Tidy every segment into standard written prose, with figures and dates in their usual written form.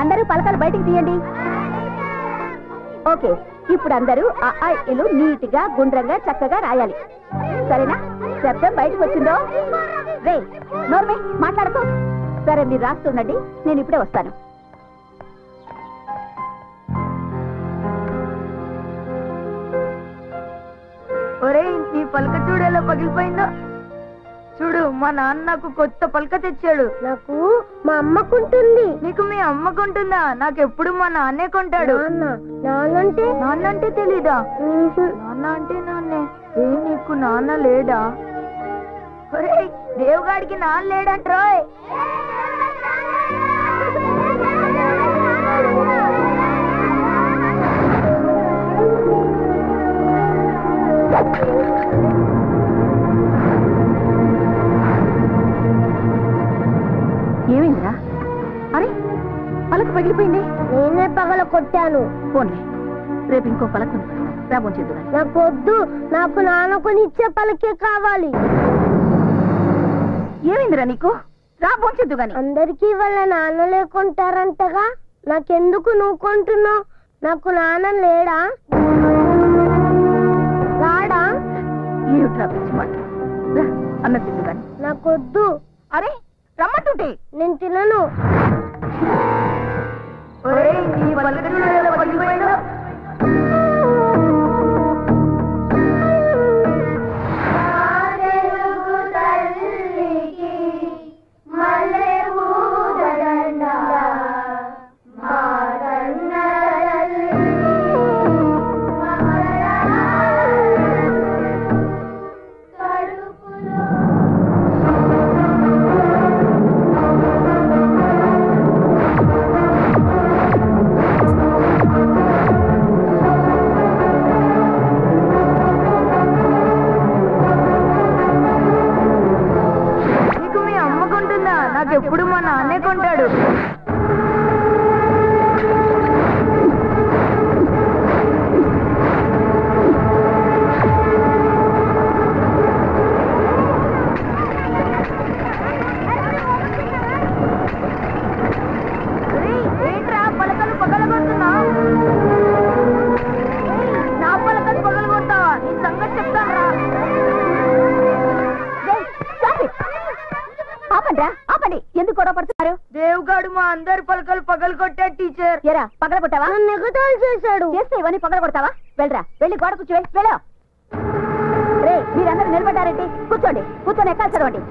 అందరూ పలకలు బయటికి తీయండి. ఓకే, ఇప్పుడు అందరూ ఆ ఇల్లు నీట్ గా గుండ్రంగా చక్కగా రాయాలి. సరేనా? శబ్దం బయటకు వచ్చిందో రే నోర్మే మాట్లాడుకో. సరే, మీరు రాస్తుండండి, నేను ఇప్పుడే వస్తాను. ఒరే, నీ పలక చూడు ఎలా పగిలిపోయిందో. చూడు, మా నాన్న నాకు కొత్త పలక తెచ్చాడు. నాకు మా అమ్మకుంటుంది. నీకు మీ అమ్మకుంటుందా? నాకెప్పుడు మా నాన్నే కొంటాడు. నాన్నంటే తెలీదా? నాన్న అంటే నాన్నే. నీకు నాన్న లేడా? ఒరే, దేవుగాడికి నాన్న లేడంట్రోయ్. ఏమైందిరా? అరే, పలక పగిలిపోయింది. నేనే పగల కొట్టాను. పోన్లే, రేపు ఇంకో పలక రాబోచేద్దు. నాకు వద్దు, నాకు నాన్న కొని ఇచ్చే పలకే కావాలి. ఏమైందిరా నీకు? రాబోచేద్దు గాని. అందరికీ వాళ్ళ నాన్న లేకుంటారంటగా, నాకెందుకు నువ్వు కొంటున్నావు? నాకు నాన్న లేడా? రాడా? ఏమిట్రా పిచ్చి మాట? అన్న తిద్దు గాని. నాకొద్దు. అరే, రమ్మంటుంటే. నేను తినను. నాకెప్పుడు మా నాన్నే కొంటాడు. ఏంట్రా పలకలు పగలగొడుతున్నావు? నా పలకలు పగలగొడతావా? నీ సంగతి చెప్తాను. ఆపండి, ఎందుకు గొడవ పడుతున్నారు? దేవుగాడు మా అందరి పలకలు పగలు కొట్టాడు టీచర్. ఎరా, పగల కొట్టావా? ఎగతాళి చేశాడు. చేస్తే ఇవన్నీ పగల కొడతావా? వెళ్ళరా, వెళ్ళి గోడ కూర్చోవే. వెళ్ళా రే, మీరందరూ నిలబడ్డారండి. కూర్చోండి, కూర్చొని ఎక్కాలి చదవండి.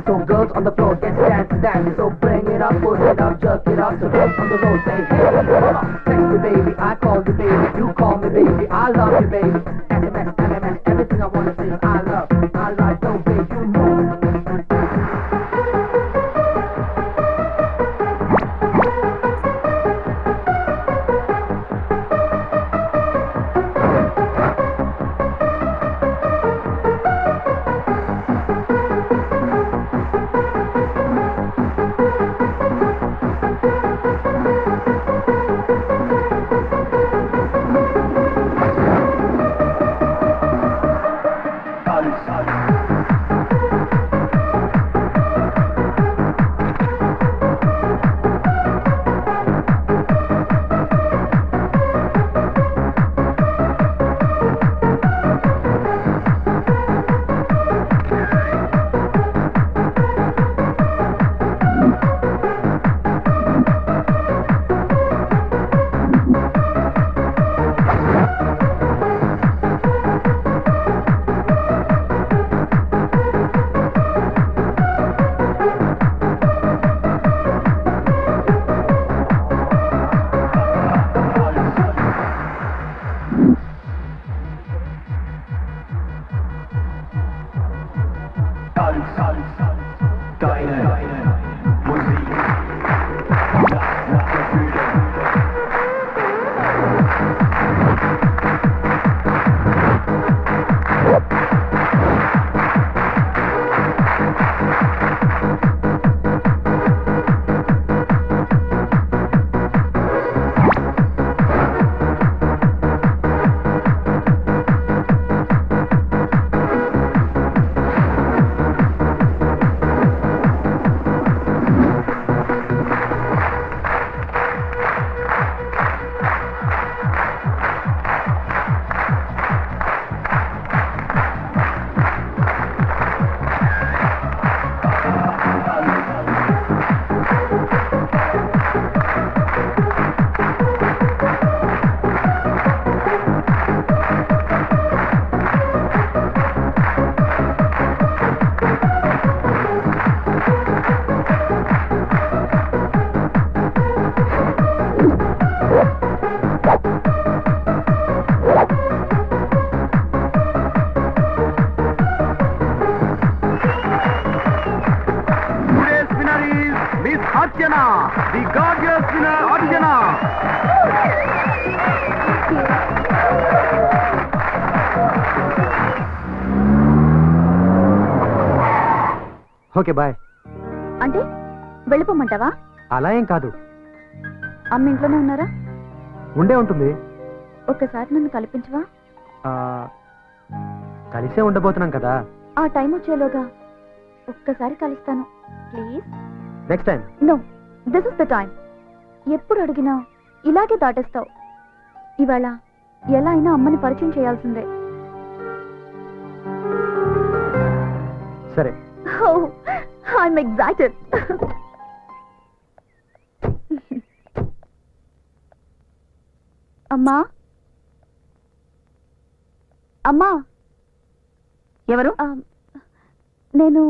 So girls on the floor, dance, dance, dance. So bring it up, push it up, jerk it up. So girls on the road, say hey, text me baby, I call you baby, you call me baby, I love you baby. SMS, MMS, everything I wanna say is I love, I like, so baby, you know. Okay bye. అంటే వెళ్ళిపోమంటావా? అలా ఏం కాదు. అమ్మ ఇంట్లోనే ఉన్నారా? ఉండే ఉంటుంది. ఒక్కసారి నన్ను కల్పించవా? కలిసే ఉండబోతున్నాం కదా. ఆ టైం వచ్చేలోగా ఒక్కసారి కలుస్తాను please. Next time. No, this is the time. ఎప్పుడు అడిగినా ఇలాగే దాటేస్తావు. ఇవాళ ఎలా అయినా అమ్మని పరిచయం చేయాల్సిందే. సరే. I'm excited. అమ్మా, అమ్మా. ఎవరు? నేను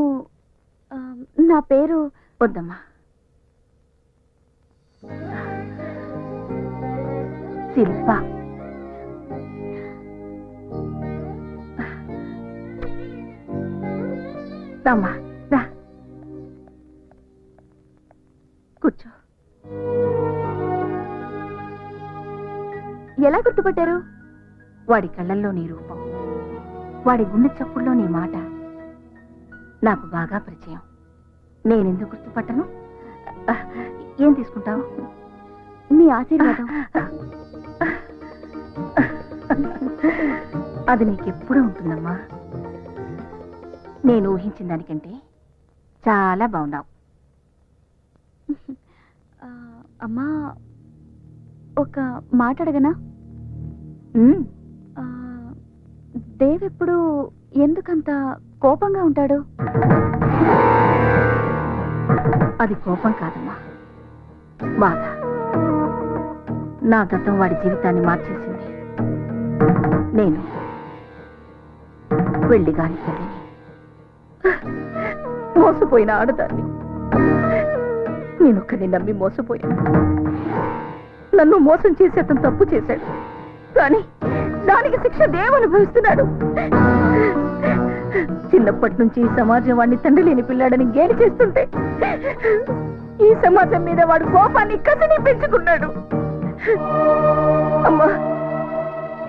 నా పేరు వద్దమ్మా. శిల్ప. రమ్మా, రా కూర్చో. ఎలా గుర్తుపట్టారు? వాడి కళ్ళల్లో నీ రూపం, వాడి గుండె చప్పుల్లో నీ మాట నాకు బాగా పరిచయం. నేనెందుకు గుర్తుపట్టను? ఏం తీసుకుంటావు? మీ ఆశీర్వాదం. అది నీకెప్పుడూ ఉంటుందమ్మా. నేను ఊహించిన దానికంటే చాలా బాగున్నావు. అమ్మా, ఒక మాట అడగనా? దేవ్ ఎప్పుడు ఎందుకంత కోపంగా ఉంటాడు? అది కోపం కాదమ్మా, బాధ. నా గతం వాడి జీవితాన్ని మార్చేసింది. నేను వెళ్ళి గాని తల్లిని, మోసపోయిన ఆడదాన్ని. నేనొక్కడిని నమ్మి మోసపోయాను. నన్ను మోసం చేసి అతను తప్పు చేశాడు, కానీ దానికి శిక్ష దేవ్ అనుభవిస్తున్నాడు. చిన్నప్పటి నుంచి ఈ సమాజం వాడిని తండ్రి లేని పిల్లాడని గేలి చేస్తుంటే ఈ సమాజం మీద వాడు కోపాన్ని కసిని పెంచుకున్నాడు. అమ్మా,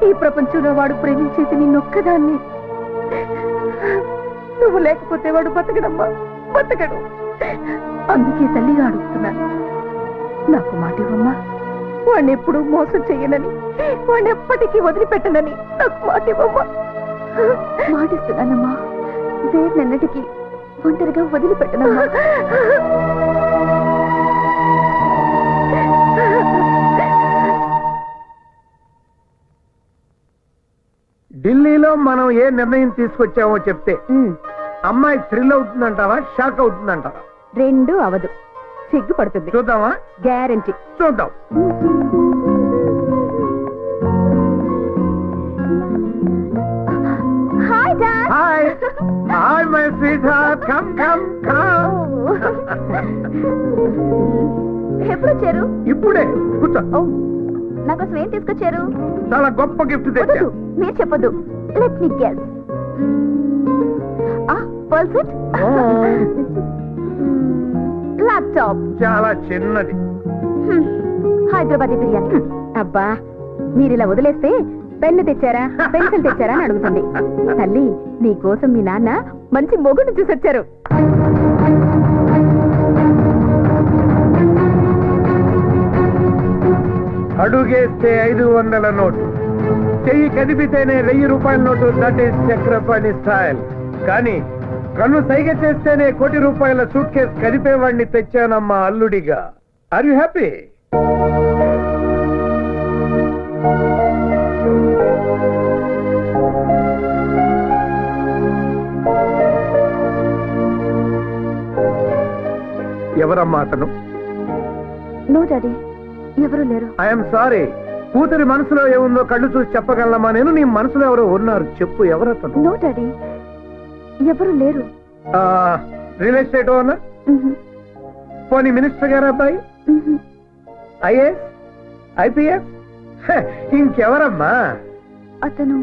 ఈ ప్రపంచంలో వాడు ప్రేమించేది నిన్నొక్కదాన్ని. నువ్వు లేకపోతే వాడు బతకడమ్మా, బతకడు. అందుకే తల్లిగా అడుగుతున్నాను, నాకు మాట ఇవ్వమ్మా. వాడిని ఎప్పుడూ మోసం చెయ్యనని, వాడిని ఎప్పటికీ వదిలిపెట్టనని నాకు మాట ఇవ్వమ్మా. మాటిస్తున్నానమ్మా, దేన్నెన్నటికీ ఒంటరిగా వదిలిపెట్టనమ్మా. ఢిల్లీలో మనం ఏ నిర్ణయం తీసుకొచ్చామో చెప్తే అమ్మాయి థ్రిల్ అవుతుందంటావా, షాక్ అవుతుందంటావా? రెండూ అవదు, సిగ్గుపడుతుంది. చూద్దామా? గ్యారంటీ. చూద్దాం. Hi dad. Hi hi my sweet heart, come come come. ఎప్పుడు వచ్చారు? ఇప్పుడే కూర్చో. నాకోసం ఏం తీసుకొచ్చారు? చాలా గొప్ప గిఫ్ట్ తెచ్చా. మీరు చెప్పొద్దు, let me guess. Pearl set, laptop. చాలా చిన్నది. హైదరాబాదీ బిర్యానీ. అబ్బా, మీరు ఇలా వదిలేస్తే పెన్ను తెచ్చారా, పెన్సిల్ తెచ్చారా అని అడుగుతుంది. తల్లి, నీ కోసం మీ నాన్న మంచి మొగుడు చూసొచ్చారు. అడుగేస్తే 500 నోటు, చెయ్యి కదిపితేనే 1000 రూపాయల నోటు. That is Chakrapani style. కానీ కన్ను సైగ చేస్తేనే ₹1,00,00,000 సూట్ కేసు కదిపేవాడిని తెచ్చానమ్మా అల్లుడిగా. Are you happy? ఎవరమ్మా అతను? నో డాడీ, ఎవరు లేరు. I'm sorry. కూతురి మనసులో ఏముందో కళ్ళు చూసి చెప్పగలమా నేను? నీ మనసులో ఎవరో ఉన్నారు, చెప్పు. ఎవరతను? నో డాడీ, ఎవరు లేరు. Real estate owner? పోనీ మినిస్టర్ గారు అబ్బాయి? IAS, IPS? ఇంకెవరమ్మా? అతను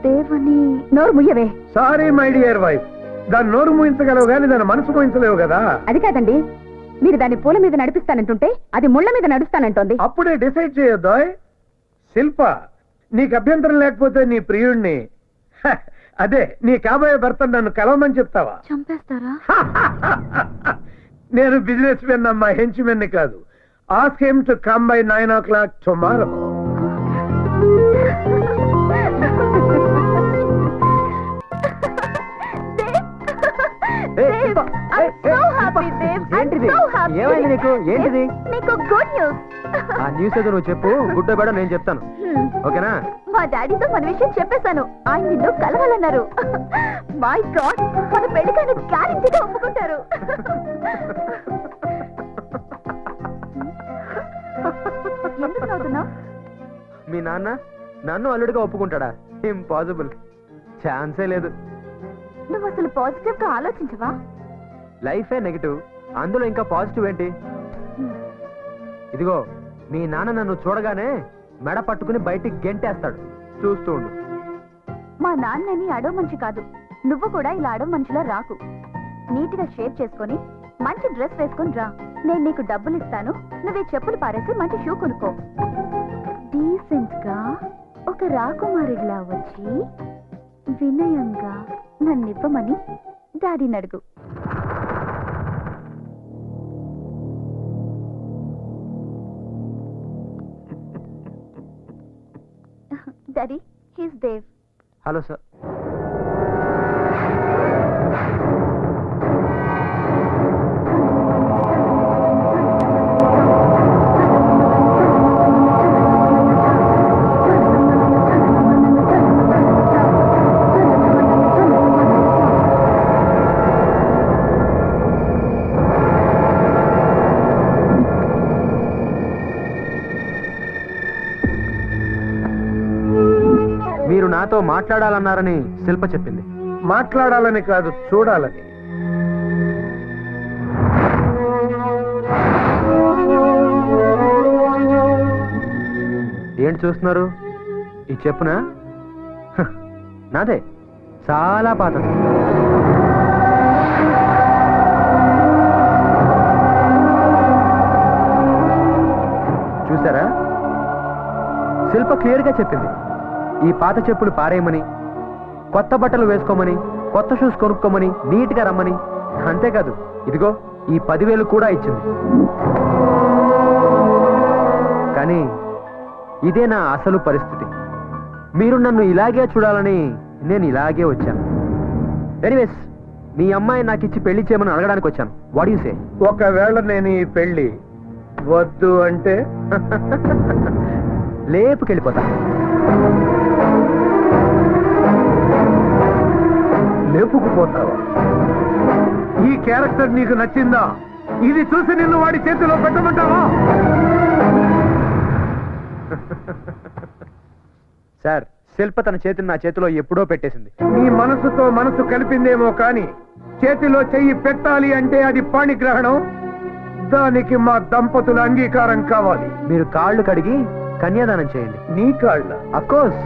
దేవని. నోరు ముయ్యవే. సారీ మై డియర్ వైఫ్, దాన్ని నోరు మూయించగలవు కానీ దాని మనసు మూయించలేవు కదా. అది కాదండి, మీరు దాన్ని పూల మీద నడిపిస్తానంటుంటే అది ముళ్ళ మీద నడుస్తానంటోంది. అప్పుడే డిసైడ్ చేయొద్దు. శిల్ప, నీకు అభ్యంతరం లేకపోతే నీ ప్రియుణ్ణి అదే నీ కాబోయే భర్త నన్ను కలవమని చెప్తావా? చంపేస్తారా? నేను బిజినెస్ మెన్ అమ్మా, హెంచ్మెన్ కాదు. Ask him to come by 9 o'clock tomorrow. ఏమైంది నీకు? ఏంటిది? నీకు గుడ్ న్యూస్. ఆ న్యూస్ ఏదో నువ్వు చెప్పు, గుడ్ బేడో నేను చెప్తాను. ఓకేనా? మా డాడీతో మన విషయం చెప్పేశాను. ఆయన నిన్ను కలవాలన్నారు. మై గాడ్, మన పెళ్లికైనా గ్యారెంటీగా ఒప్పుకుంటారు. ఎందుకు నవ్వుతున్నావు? మీ నాన్న నన్ను అల్లుడిగా ఒప్పుకుంటాడా? ఇంపాసిబుల్, ఛాన్సే లేదు. నువ్వు అసలు పాజిటివ్ గా ఆలోచించవా? లైఫే నెగిటివ్, అందులో ఇంకా పాజిటివ్ ఏంటి? ఇదిగో మీ నాన్న నన్ను చూడగానే మెడ పట్టుకుని బయటికి గెంటేస్తాడు, చూస్తూ ఉండు. మా నాన్నని అడవ మనిషి కాదు, నువ్వు కూడా ఇలా అడవ మనిషిలా రాకు. నీట్ గా షేప్ చేసుకొని మంచి డ్రెస్ వేసుకుని రా. నేను నీకు డబ్బులు ఇస్తాను, నువ్వే చెప్పులు పారేసి మంచి షూ కొనుక్కో. డీసెంట్ గా ఒక రాకుమారిలా వచ్చి వినయంగా నన్నివ్వమని డాడీని అడుగు. Daddy, he's Dev. Hello sir. మీరు నాతో మాట్లాడాలన్నారని శిల్ప చెప్పింది. మాట్లాడాలని కాదు, చూడాలని. ఏంటి చూస్తున్నారు? ఈ చెప్పునా? నాదే, చాలా పాతది. చూసారా? శిల్ప క్లియర్ గా చెప్పింది, ఈ పాత చెప్పులు పారేయమని, కొత్త బట్టలు వేసుకోమని, కొత్త షూస్ కొనుక్కోమని, నీట్ గా రమ్మని. అంతేకాదు, ఇదిగో ఈ 10,000 కూడా ఇచ్చింది. కానీ ఇదే నా అసలు పరిస్థితి. మీరు నన్ను ఇలాగే చూడాలని నేను ఇలాగే వచ్చాను. ఎనీవేస్, మీ అమ్మాయి నాకు ఇచ్చి పెళ్లి చేయమని అడగడానికి వచ్చాను. What you say? ఒకవేళ నేను ఈ పెళ్లి వద్దు అంటే లేపుకెళ్ళిపోతా. లేపుకుపోతావా? ఈ క్యారెక్టర్ నీకు నచ్చిందా? ఇది చూసి నిన్ను వాడి చేతిలో పెట్టమంటావా? సార్, శిల్ప తన చేతిని నా చేతిలో ఎప్పుడో పెట్టేసింది. నీ మనసుతో మనసు కలిపిందేమో కానీ చేతిలో చెయ్యి పెట్టాలి అంటే అది పాణిగ్రహణం. దానికి మా దంపతుల అంగీకారం కావాలి. మీరు కాళ్ళు కడిగి కన్యాదానం చేయండి. నీ కాళ్ళ? అఫ్కోర్స్.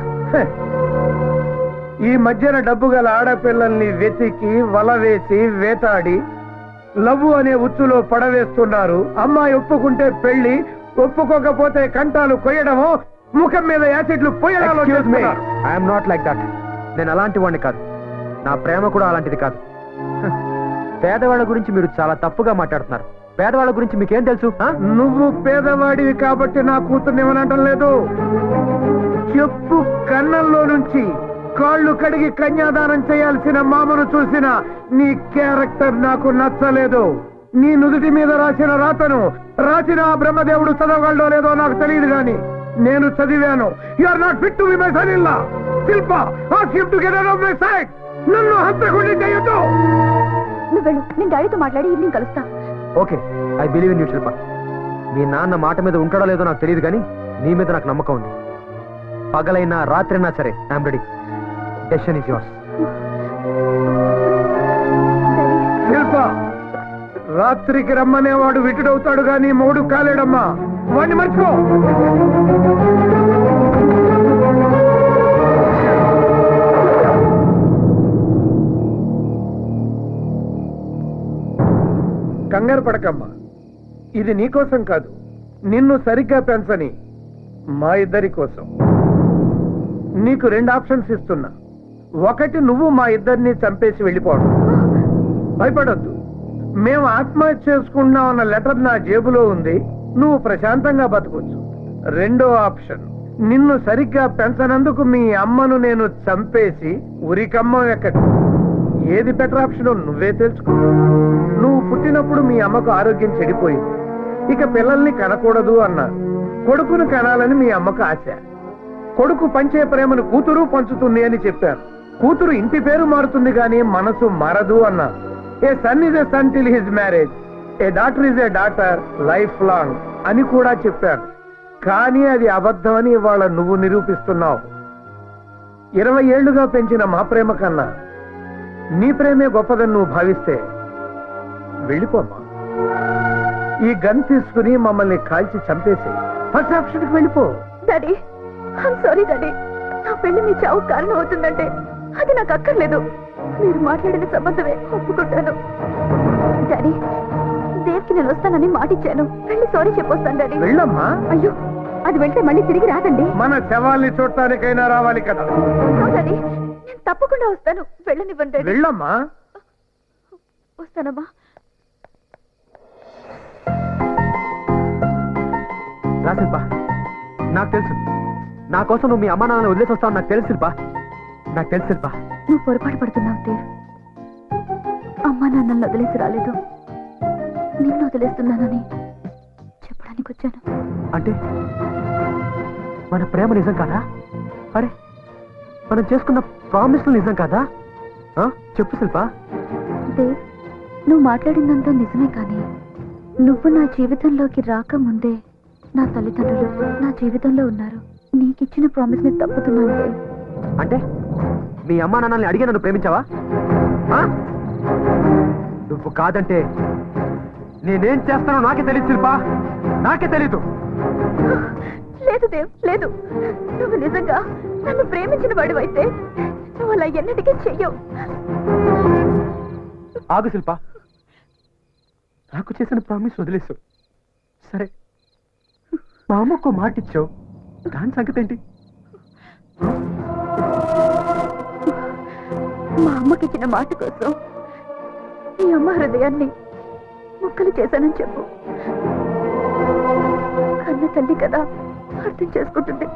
ఈ మధ్యన డబ్బు గల ఆడపిల్లల్ని వెతికి వల వేసి వేటాడి లవ్వు అనే ఉచ్చులో పడవేస్తున్నారు. అమ్మాయి ఒప్పుకుంటే పెళ్లి, ఒప్పుకోకపోతే కంటాలు కొయ్యడమో, ముఖం మీద యాసిడ్లు పోయడాలో. I'm not like that. నేను అలాంటి వాడిని కాదు. నా ప్రేమ కూడా అలాంటిది కాదు. పేదవాళ్ళ గురించి మీరు చాలా తప్పుగా మాట్లాడుతున్నారు. పేదవాళ్ళ గురించి మీకేం తెలుసు? నువ్వు పేదవాడివి కాబట్టి నా కూతుర్ని ఏమనటం లేదు. చెప్పు కన్నంలో నుంచి కాళ్ళు కడిగి కన్యాదానం చేయాల్సిన మామను చూసిన నీ క్యారెక్టర్ నాకు నచ్చలేదు. నీ నుదుటి మీద రాసిన రాతను రాసిన ఆ బ్రహ్మదేవుడు చదవగలడో లేదో నాకు తెలియదు గాని నేను చదివాను. You are not fit to be my son in law. Shilpa, ask him to get out of my sight. నన్ను హంతకుడిని చేయొద్దు. నువ్వు వెళ్ళు, నేను డాడీతో మాట్లాడి ఈవినింగ్ కలుస్తా. Okay, I believe in you Shilpa. మీ నాన్న మాట మీద ఉంటాడో లేదో నాకు తెలియదు కానీ నీ మీద నాకు నమ్మకం ఉంది. పగలైనా రాత్రైనా సరే I'm ready. Decision is yours. Shilpa, రాత్రికి రమ్మనేవాడు విటుడవుతాడు గాని మొగుడు కాలేడమ్మా. వాడిని మర్చిపో. కంగారు పడకమ్మా. ఇది నీకోసం కాదు, నిన్ను సరిగ్గా పెంచని మా ఇద్దరి కోసం. నీకు 2 ఆప్షన్స్ ఇస్తున్నా. ఒకటి, నువ్వు మా ఇద్దరిని చంపేసి వెళ్ళిపోవడం. భయపడొద్దు, మేము ఆత్మహత్య చేసుకుంటున్నాం అన్న లెటర్ నా జేబులో ఉంది, నువ్వు ప్రశాంతంగా బతకొచ్చు. రెండో ఆప్షన్, నిన్ను సరిగ్గా పెంచనందుకు మీ అమ్మను నేను చంపేసి ఉరికమ్మ ఎక్కడి. ఏది బెటర్ ఆప్షన్ నువ్వే తెలుసుకో. నువ్వు పుట్టినప్పుడు మీ అమ్మకు ఆరోగ్యం చెడిపోయింది, ఇక పిల్లల్ని కనకూడదు అన్నారు. కొడుకును కనాలని మీ అమ్మకు ఆశ. కొడుకు పంచే ప్రేమను కూతురు పంచుతుంది అని చెప్పారు. కూతురు ఇంటి పేరు మారుతుంది గాని మనసు మారదు అన్నారు. A son is a son till his marriage, a daughter is a daughter lifelong అని కూడా చెప్పారు. కానీ అది అబద్ధమని ఇవాళ నువ్వు నిరూపిస్తున్నావు. 20 ఏళ్లుగా పెంచిన మా ప్రేమ కన్నా నీ ప్రేమే గొప్పదని నువ్వు భావిస్తే వెళ్ళిపోమ్మా. ఈ గన్ తీసుకుని మమ్మల్ని కాల్చి చంపేసి ఫస్ట్ ఆప్షన్కి వెళ్ళిపో. Daddy, I'm sorry daddy. నా పెళ్లి మీ చావు కారణం అవుతుందంటే అది నాకు అక్కర్లేదు. మీరు మాట్లాడిన సంబంధమే ఒప్పుకుంటాను. డాడీ, దేవ్కి నేను వస్తానని మాటిచ్చాను. వెళ్ళి సారీ చెప్పొస్తాను డాడీ. వెళ్ళమ్మా. అయ్యో, అది వెళ్తే మళ్ళీ తిరిగి రాదండి. మన శవాల్ని చూడటానికైనా రావాలి కదా. డాడీ, నేను తప్పకుండా వస్తాను. వెళ్ళనివ్వండి డాడీ. వెళ్ళమ్మా. వస్తానమ్మా. రా శిల్ప, నాకు తెలుసు నా కోసం నువ్వు మీ అమ్మా నాన్నని వదిలేసి వస్తావు. నాకు తెలుసు శిల్ప, నాకు తెలుసు శిల్ప. నువ్వు పొరపాటు పడుతున్నావు దేవ్. అమ్మా నాన్నల్ని వదిలేసి రాలేదు, నిన్ను వదిలేస్తున్నానని చెప్పడానికి వచ్చాను. అంటే మన ప్రేమ నిజం కాదా? అరే, మనం చేసుకున్న ప్రామిస్లు నిజం కాదా? చెప్పు శిల్ప. దేవ్, నువ్వు మాట్లాడిందంతా నిజమే, కానీ నువ్వు నా జీవితంలోకి రాకముందే నా తల్లిదండ్రులు నా జీవితంలో ఉన్నారు. నీకిచ్చిన ప్రామిస్ ని తప్పుతున్నాను దేవ్. అంటే మీ అమ్మా నాన్నల్ని అడిగి నన్ను ప్రేమించావా? నువ్వు కాదంటే నేనేం చేస్తానో నాకే తెలియదు శిల్ప, నాకే తెలీదు. లేదు దేవ్, లేదు. నువ్వు నిజంగా నన్ను ప్రేమించిన వాడివైతే నువ్వు అలా ఎన్నటికీ చెయ్యవు. ఆగు శిల్ప, నాకు చేసిన ప్రామిస్ వదిలేసు. సరే, మా అమ్మకు మాట ఇచ్చావు, దాని సంగతి ఏంటి? మా అమ్మకిచ్చిన మాట కోసం నీ అమ్మ హృదయాన్ని ముక్కలు చేశానని చెప్పు. కన్న తల్లి కదా, అర్థం చేసుకుంటుంది.